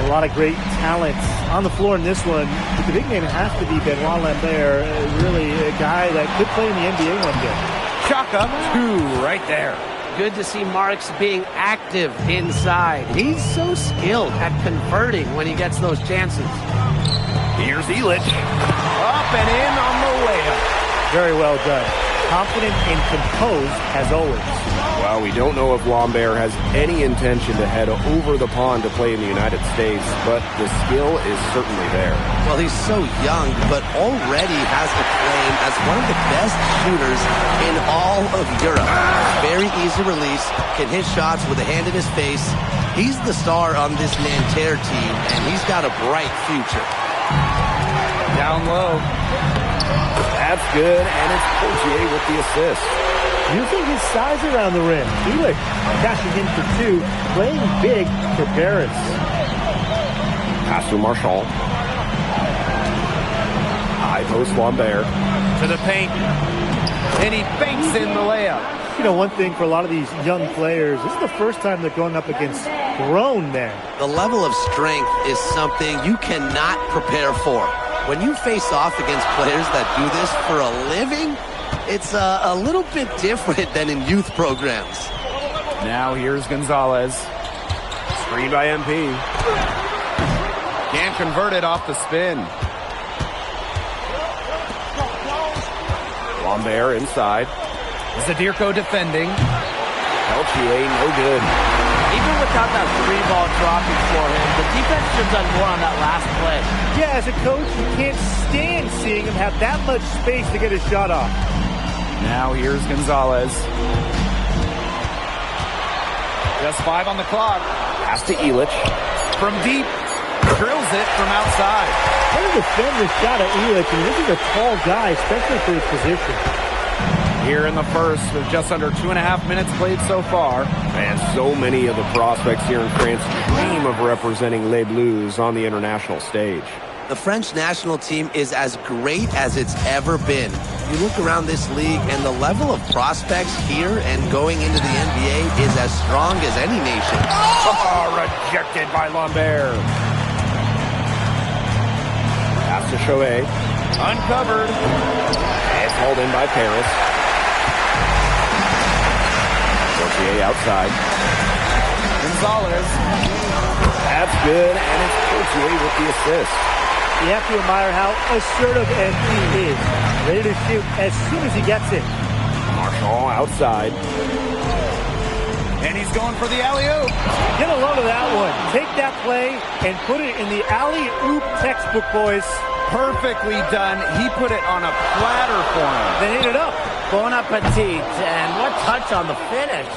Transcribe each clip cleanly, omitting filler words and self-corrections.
A lot of great talent on the floor in this one. But the big name has to be Benoit Lambert, really a guy that could play in the NBA one day. Chaka, 2 right there. Good to see Marks being active inside. He's so skilled at converting when he gets those chances. Here's Illich. Up and in on the layup. Very well done. Confident and composed as always. Well, we don't know if Lambert has any intention to head over the pond to play in the United States, but the skill is certainly there. Well, he's so young, but already has a claim as one of the best shooters in all of Europe. Very easy release, can hit shots with a hand in his face. He's the star on this Nanterre team, and he's got a bright future. Down low. That's good, and it's Poitier with the assist. Using his size around the rim. Illich cashing in for 2, playing big for Paris. Pass to Marchand. High post Lambert. To the paint. And he banks in the layup. You know, one thing for a lot of these young players, this is the first time they're going up against grown men. The level of strength is something you cannot prepare for. When you face off against players that do this for a living, it's a little bit different than in youth programs. Now here's Gonzalez. Screen by MP. Can't convert it off the spin. Lambert inside. Zadirko defending. Peltier, no good. Even without that 3-ball dropping for him, the defense should have done more on that last play. Yeah, as a coach, you can't stand seeing him have that much space to get his shot off. Now here's Gonzalez. Just 5 on the clock. Pass to Illich. From deep. Drills it from outside. How to defend this shot at Illich, and this is a tall guy, especially for his position. Here in the first, with just under 2.5 minutes played so far. And so many of the prospects here in France dream of representing Les Bleus on the international stage. The French national team is as great as it's ever been. You look around this league, and the level of prospects here and going into the NBA is as strong as any nation. Oh, rejected by Lambert. Pass to Chauvet. Uncovered. It's hauled in by Paris. Poitier outside. Gonzalez. That's good, and it's Poitier with the assist. You have to admire how assertive MP is. Ready to shoot as soon as he gets it. Marchand outside. And he's going for the alley-oop. Get a load of that one. Take that play and put it in the alley-oop textbook, boys. Perfectly done. He put it on a platter for him. Then hit it up. Bon appetit, and what touch on the finish.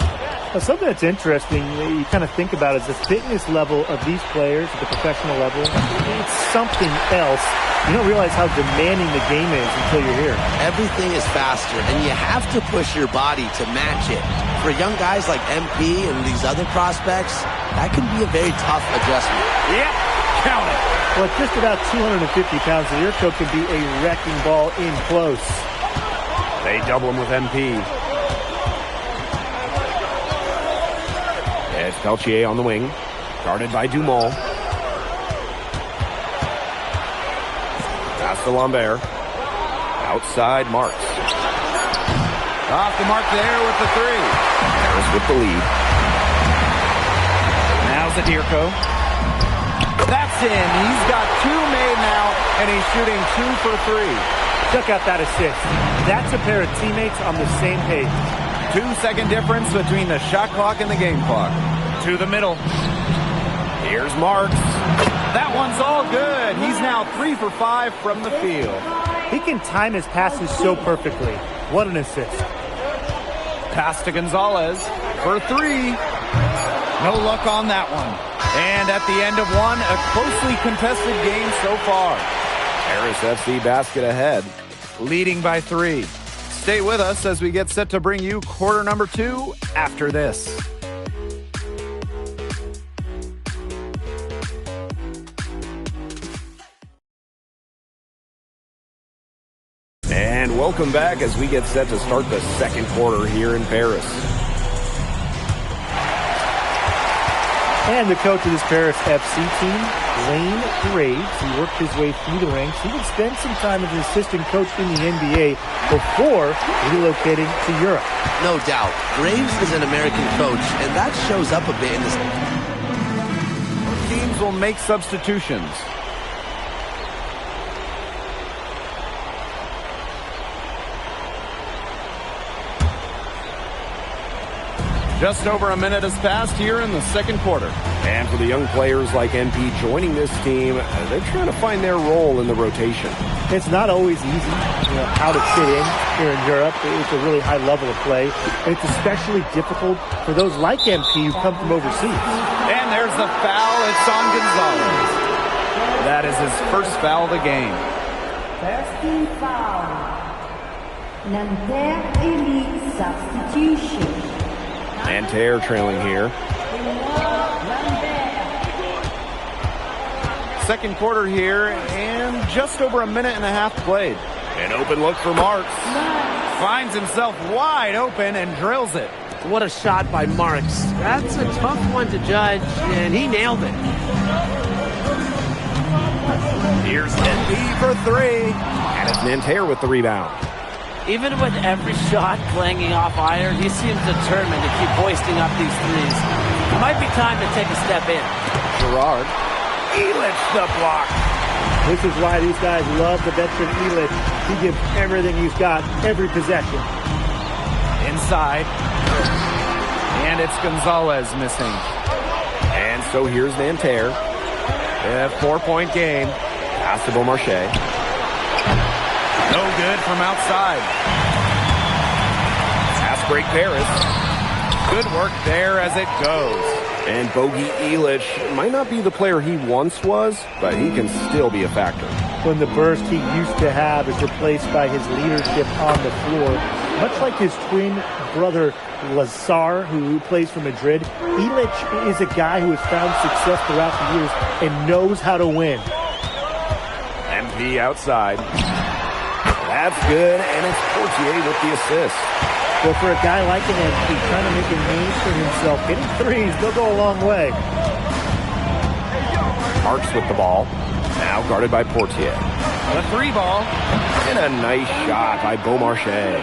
Now, something that's interesting, you kind of think about is the fitness level of these players at the professional level. It's something else. You don't realize how demanding the game is until you're here. Everything is faster, and you have to push your body to match it. For young guys like MP and these other prospects, that can be a very tough adjustment. Yep, count it. Well, at just about 250 pounds, the Yurko can be a wrecking ball in close. They double him with MP. It's Peltier on the wing. Guarded by Dumont. Pass to Lambert. Outside Marks. Off the mark there with the 3. Paris with the lead. Now Zadirko. That's in. He's got 2 made now, and he's shooting 2 for 3. Check out that assist. That's a pair of teammates on the same page. 2-second difference between the shot clock and the game clock. To the middle. Here's Marks. That one's all good. He's now 3 for 5 from the field. He can time his passes so perfectly. What an assist. Pass to Gonzalez for 3. No luck on that one. And at the end of one, a closely contested game so far. Paris FC basket ahead. Leading by 3. Stay with us as we get set to bring you quarter number 2 after this. And welcome back as we get set to start the second quarter here in Paris. And the coach of this Paris FC team Blaine Graves. He worked his way through the ranks. He would spend some time as an assistant coach in the NBA before relocating to Europe. No doubt. Graves is an American coach, and that shows up a bit in this. Teams will make substitutions. Just over a minute has passed here in the second quarter. And for the young players like NP joining this team, they're trying to find their role in the rotation. It's not always easy, how to fit in here in Europe. It's a really high level of play. And it's especially difficult for those like MP who come from overseas. And there's the foul. It's on Gonzalez. That is his first foul of the game. First team foul. Nanterre Elite substitution. Nanterre trailing here. Second quarter here, and just over a minute and a half played. An open look for Marks. Finds himself wide open and drills it. What a shot by Marks. That's a tough one to judge, and he nailed it. Here's NP for three. And it's Nanterre with the rebound. Even with every shot clanging off iron, he seems determined to keep hoisting up these threes. It might be time to take a step in. Gerard. Elich the block. This is why these guys love the veteran Elich. He gives everything he's got, every possession. Inside. And it's Gonzalez missing. And so here's Nanterre. A 4-point game. Pass to Beaumarchais. No good from outside. Pass break Paris. Good work there as it goes. And Bogey Elich might not be the player he once was, but he can still be a factor. When the burst he used to have is replaced by his leadership on the floor, much like his twin brother Lazar, who plays for Madrid, Elich is a guy who has found success throughout the years and knows how to win. MP outside. That's good, and it's Portier with the assist. Well, for a guy like an MP trying to make a name for himself, hitting threes, they'll go a long way. Marks with the ball. Now guarded by Portier. The three ball. And a nice shot by Beaumarchais.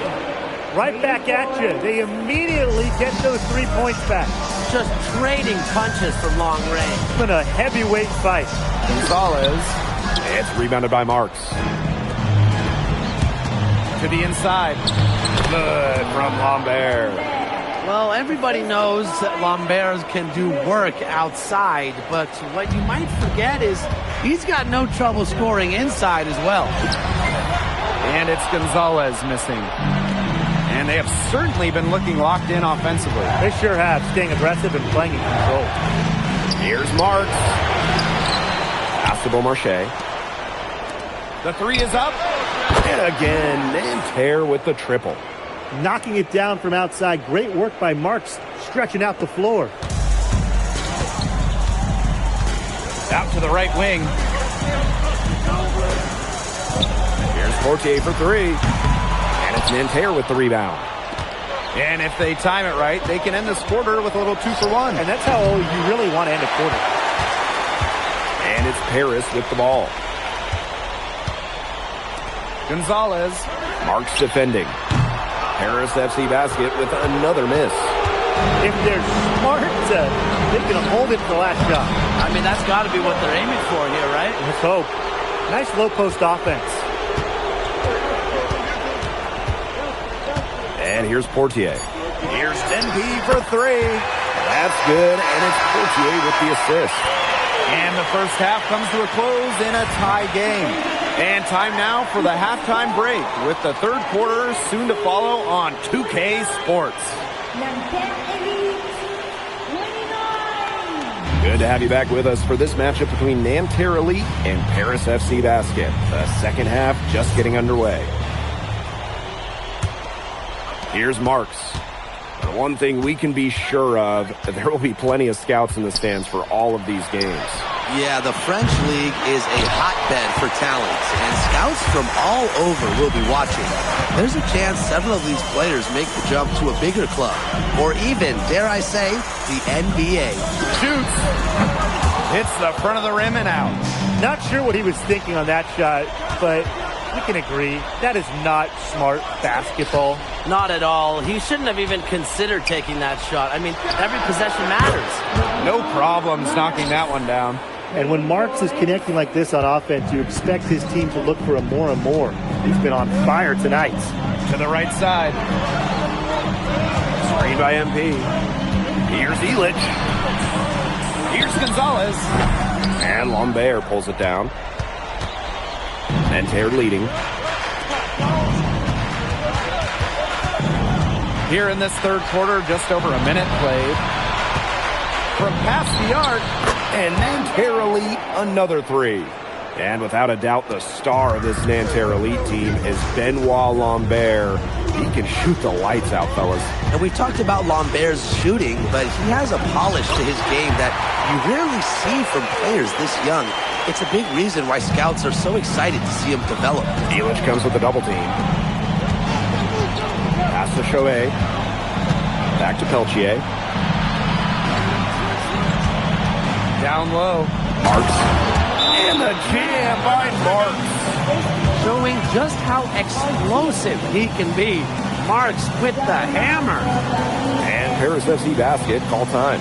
Right back at you. They immediately get those 3 points back. Just trading punches from long range. It's been a heavyweight fight. Gonzalez. It's rebounded by Marks. To the inside. Good from Lambert. Well, everybody knows that Lambert can do work outside, but what you might forget is he's got no trouble scoring inside as well. And it's Gonzalez missing. And they have certainly been looking locked in offensively. They sure have, staying aggressive and playing in control. Here's Marks. Pass to Beaumarchais. The three is up. And again, Nanterre with the triple. Knocking it down from outside. Great work by Marks, stretching out the floor. Out to the right wing. Here's Portier for three. And it's Nanterre with the rebound. And if they time it right, they can end this quarter with a little 2-for-1. And that's how you really want to end a quarter. And it's Paris with the ball. Gonzalez. Marks defending. Paris FC basket with another miss. If they're smart, they can hold it for the last shot. I mean, that's got to be what they're aiming for here, right? Let's hope. Nice low post offense. And here's Portier. Here's NP for three. That's good, and it's Portier with the assist. And the first half comes to a close in a tie game. And time now for the halftime break with the third quarter soon to follow on 2K Sports. Nanterre Elite 29. Good to have you back with us for this matchup between Nanterre Elite and Paris FC Basket. The second half just getting underway. Here's Marks. The one thing we can be sure of, there will be plenty of scouts in the stands for all of these games. Yeah, the French League is a hotbed for talent, and scouts from all over will be watching. There's a chance several of these players make the jump to a bigger club, or even, dare I say, the NBA. Shoots. Hits the front of the rim and out. Not sure what he was thinking on that shot, but we can agree that is not smart basketball. Not at all. He shouldn't have even considered taking that shot. I mean, every possession matters. No problems knocking that one down. And when Marks is connecting like this on offense, you expect his team to look for a more and more. He's been on fire tonight. To the right side. Screen by MP. Here's Elich. Here's Gonzalez. And Lambert pulls it down. Nanterre leading. Here in this third quarter, just over a minute played. From past the arc, And Nanterre Elite, another three. And without a doubt, the star of this Nanterre Elite team is Benoit Lambert. He can shoot the lights out, fellas. And we talked about Lambert's shooting, but he has a polish to his game that you rarely see from players this young. It's a big reason why scouts are so excited to see him develop. Elich comes with a double team. Pass to Chauvet. Back to Peltier. down low. Marks. And the jam by Marks. Showing just how explosive he can be. Marks with the hammer. And Paris FC basket, call time.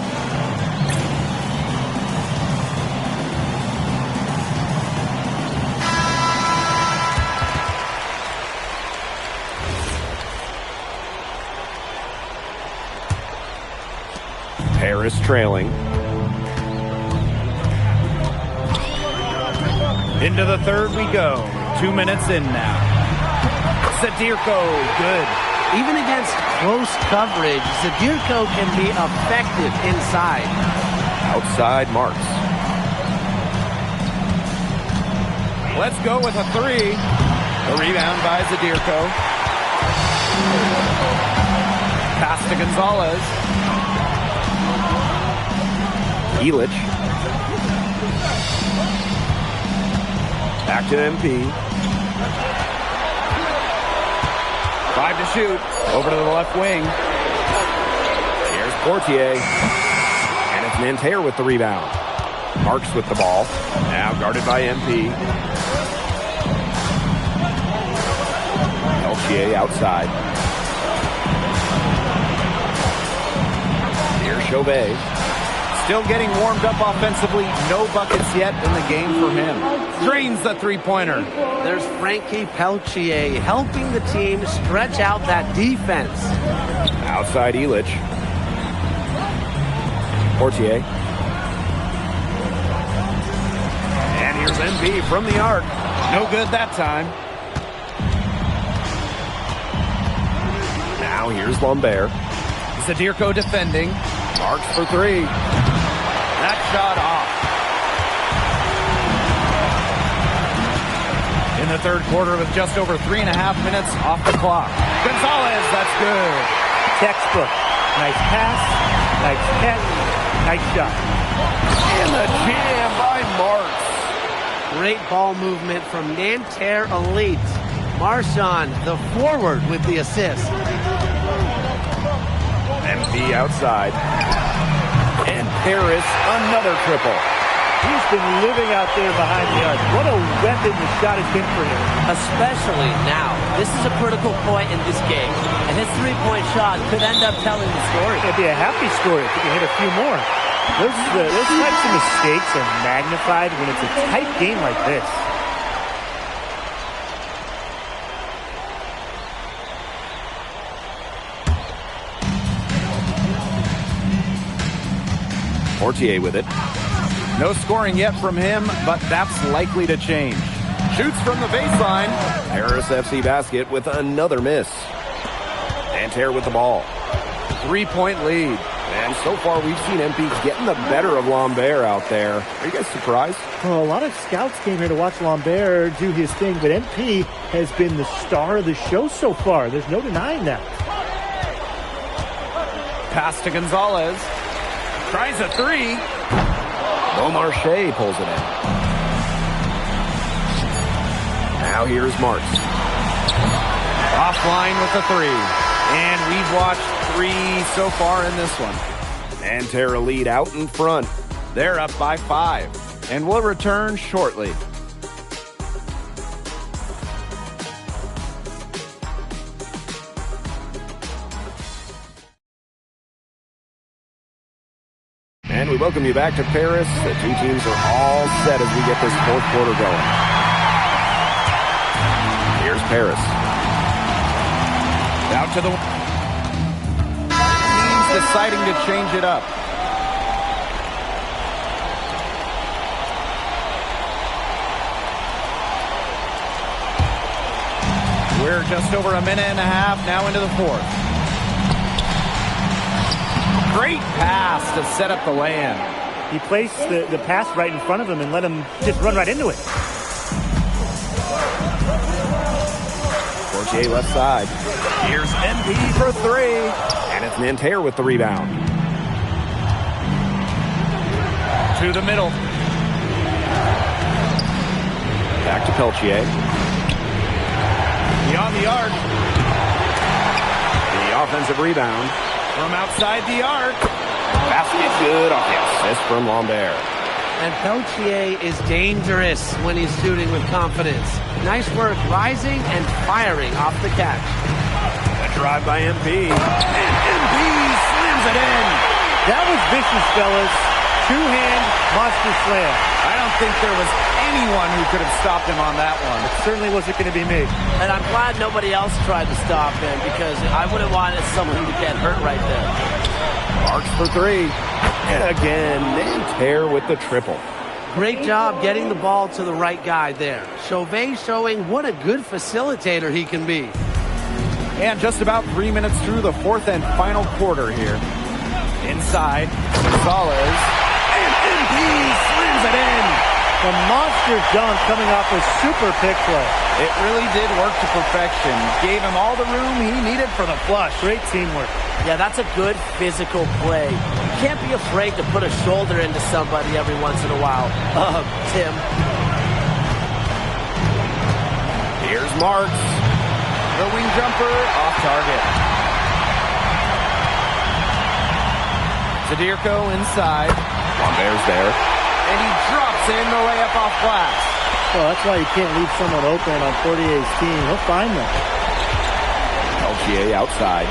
Paris trailing. Into the third we go. 2 minutes in now. Zadirko, good. Even against close coverage, Zadirko can be effective inside. Outside Marks. Let's go with a three. The rebound by Zadirko. Pass to Gonzalez. Elich. Back to MP. 5 to shoot. Over to the left wing. Here's Portier. And it's Nanterre with the rebound. Marks with the ball. Now guarded by MP. Peltier outside. Here's Chauvet. Still getting warmed up offensively. No buckets yet in the game for him. Drains the three-pointer. There's Frankie Peltier helping the team stretch out that defense. Outside Elich. Portier. And here's MP from the arc. No good that time. Now here's Lambert. Zadirko defending. Marks for three. That shot off. In the third quarter with just over 3.5 minutes off the clock. Gonzalez, that's good. Textbook. Nice pass, nice catch, nice shot. And the jam by Marks. Great ball movement from Nanterre Elite. Marchand, the forward, with the assist. MP outside. And Paris, another triple. He's been living out there behind the arc. What a weapon the shot has been for him. Especially now. This is a critical point in this game. And his three-point shot could end up telling the story. It'd be a happy story if he can hit a few more. Those types of mistakes are magnified when it's a tight game like this. Portier with it. No scoring yet from him, but that's likely to change. Shoots from the baseline. Paris FC basket with another miss. Nanterre with the ball. 3-point lead. And so far we've seen MP getting the better of Lambert out there. Are you guys surprised? Well, a lot of scouts came here to watch Lambert do his thing, but MP has been the star of the show so far. There's no denying that. Pass to Gonzalez. Tries a three. Beaumarchais pulls it in. Now here's Marks. Offline with the three. And we've watched 3 so far in this one. Nanterre Elite out in front. They're up by 5, and will return shortly. And we welcome you back to Paris. The two teams are all set as we get this fourth quarter going. Here's Paris. Out to the... He's deciding to change it up. We're just over a minute and a half now into the fourth. Great pass to set up the land. He placed the pass right in front of him and let him just run right into it. Fortier left side. Here's MP for 3. And it's Nanterre with the rebound. To the middle. Back to Peltier. Beyond the arc. The offensive rebound. From outside the arc. Basket good off the assist from Lambert. And Peltier is dangerous when he's shooting with confidence. Nice work rising and firing off the catch. A drive by MP. And MP slams it in. That was vicious, fellas. Two-hand monster slam. I don't think there was anyone who could have stopped him on that one. It certainly wasn't going to be me. And I'm glad nobody else tried to stop him because I would have wanted someone to get hurt right there. Marks for 3. And again, Nanterre with the triple. Great job getting the ball to the right guy there. Chauvet showing what a good facilitator he can be. And just about 3 minutes through the fourth and final quarter here. Inside, Gonzalez. And MP slams it in. A monster dunk coming off a super pick play. It really did work to perfection. Gave him all the room he needed for the flush. Great teamwork. Yeah, that's a good physical play. You can't be afraid to put a shoulder into somebody every once in a while. Tim. Here's Marks. The wing jumper off target. Zadirko inside. Lambert's there. And he drops in the layup off glass. Well, that's why you can't leave someone open on Fortier's team. He'll find them. Peltier outside.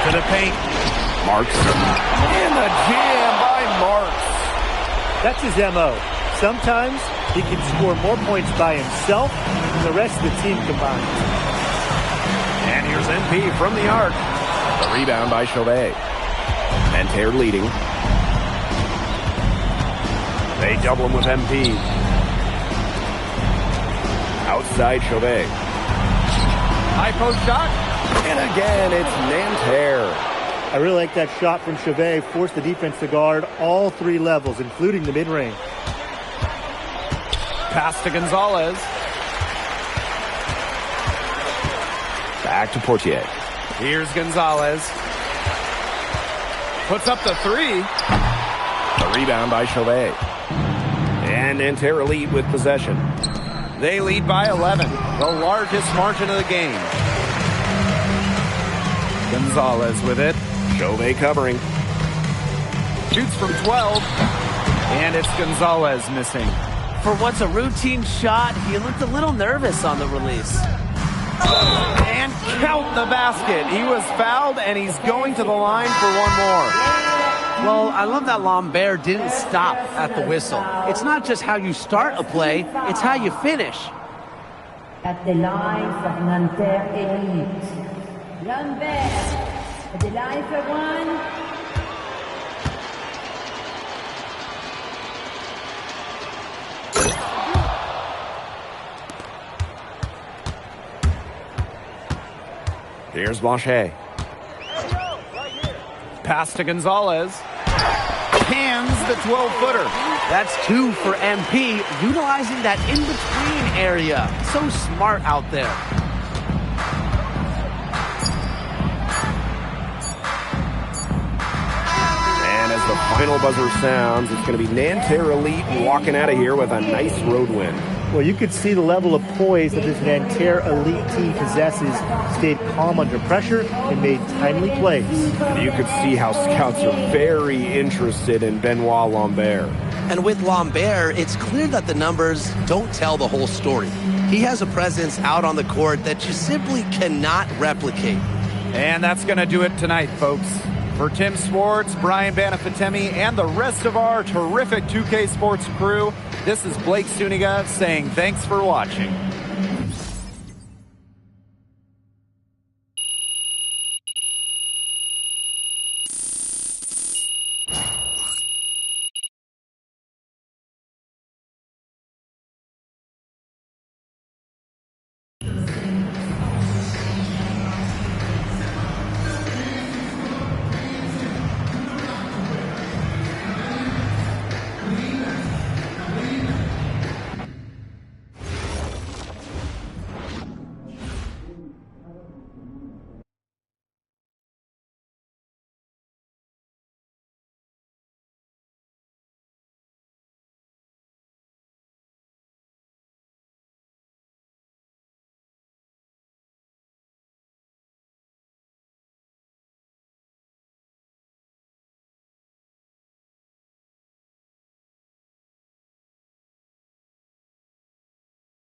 To the paint. Marks. And the jam by Marks. That's his M.O. Sometimes he can score more points by himself than the rest of the team combined. And here's MP from the arc. The rebound by Chauvet. Nanterre leading. They double him with MP. Outside Chauvet. High post shot. And again, it's Nanterre. I really like that shot from Chauvet. Forced the defense to guard all 3 levels, including the mid-range. Pass to Gonzalez. Back to Portier. Here's Gonzalez. Puts up the 3. The rebound by Chauvet. And Nanterre lead with possession. They lead by 11, the largest margin of the game. Gonzalez with it. Chauvet covering. Shoots from 12. And it's Gonzalez missing. For what's a routine shot, he looked a little nervous on the release. And count the basket. He was fouled, and he's going to the line for one more. Well, I love that Lambert didn't stop at the whistle. It's not just how you start a play, it's how you finish. At the line for Nanterre Elite. Lambert. At the line for 1. Here's Blanchet. Pass to Gonzalez. Hands the 12-footer. That's 2 for MP, utilizing that in-between area. So smart out there. And as the final buzzer sounds, it's going to be Nanterre Elite walking out of here with a nice road win. Well, you could see the level of poise that this Nanterre elite team possesses. Stayed calm under pressure and made timely plays. You could see how scouts are very interested in Benoit Lambert. And with Lambert, it's clear that the numbers don't tell the whole story. He has a presence out on the court that you simply cannot replicate. And that's going to do it tonight, folks. For Tim Swartz, Brian Banafitemi, and the rest of our terrific 2K Sports crew, this is Blake Suniga saying thanks for watching.